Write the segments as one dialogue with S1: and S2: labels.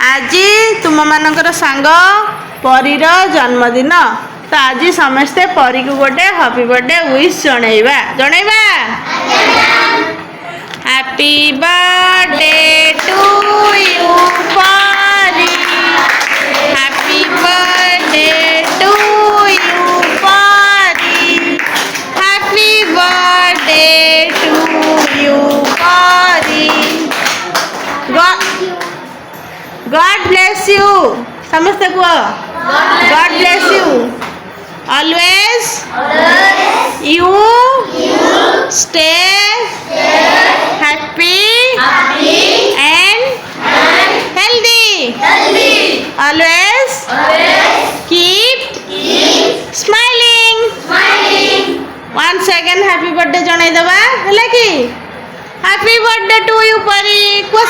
S1: आज तुम मानकर सांग परीर जन्मदिन तो आज समस्ते परी को गोटे हैप्पी बर्थडे विश जनइबा जनइबा happy birthday to you Pari happy birthday to you Pari happy birthday to you Pari God bless you. समझते को God bless you. Always you stay happy and healthy. Always keep smiling. Once again happy birthday जनाई दबा है कि happy birthday to you Pari को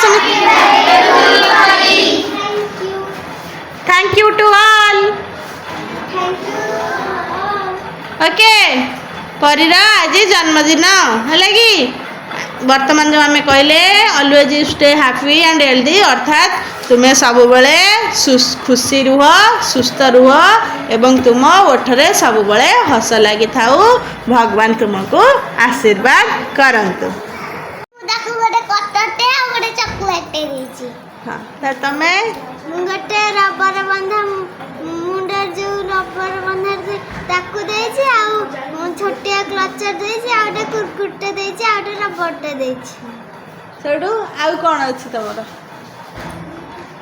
S1: thank you to all okay परीर आज जन्मदिन है कि वर्तमान जो आम कहले always you stay happy and healthy अर्थात तुम्हें सब बेले खुशी रुह सुस्थ रुह एवं तुम ओठरे सब बेले हस लगी थाउ भगवान तुमको आशीर्वाद करंतु हाँ तमें
S2: गोटे रबर बंधा मुंडर जो रबर बंधा ताकू देछि आ छोटिया क्लचर देछि आ गोटे कुरकुटे देछि आ गोटे रबरटे देछि
S1: सेडू आउ कोन अछि तमरो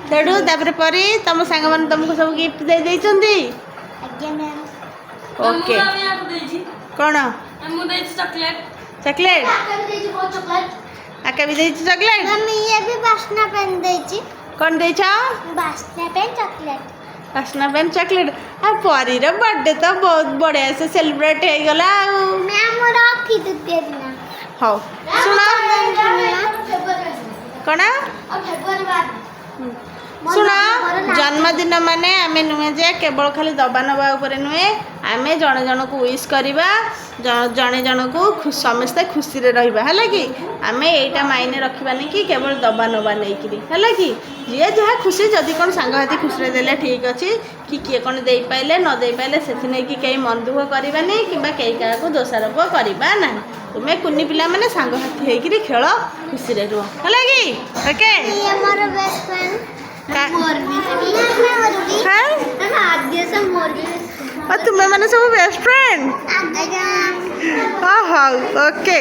S1: सेडू तापर परी तम संग मन तुमको सब गिफ्ट दे दैछंती
S2: आज्ञा मैम
S1: ओके कोन
S3: हमु देछि चॉकलेट
S1: चॉकलेट
S2: आके देछि बहुत चॉकलेट
S1: आके भी दैछि चॉकलेट
S2: मम्मी ये भी वासना पेन देछि
S1: कौन दे
S2: वासना पेन चॉकलेट
S1: वासना पेन चॉकलेट आ परी रे बर्थडे तो बहुत बढ़िया से सेलिब्रेट हो गला
S2: मैम रखी दुतिया दिन
S1: हो सुना कोना सुना जन्मदिन माने आमे नुहे जे केवल खाली दबा नबा ऊपर नुहे आमे जने जन को विश करबा जने जन को समस्ते खुशी रे रहिबा हला कि आमे एटा मायने रखिबानी कि केवल दबा नबा नै कि हला कि जे जहा खुशी जदी कोन संग हाथी खुशी रे देले ठीक अछि कि किए कोन देई पाइले न देई पाइले सेथि नै कि केई मन दुख करबानी किबा केई का को दोषारोप करबा ना तुम्हें कुन्नी पिला माने संग हाथी हेकि खेल खुशी रे रह हला कि ओके
S2: ये हमारा बेस्ट फ्रेंड मोर भी
S1: हां
S2: आद्य से मोर भी
S1: और तुम्हें माने सब बेस्ट फ्रेंड
S2: आद्य
S1: हाँ हाँ ओके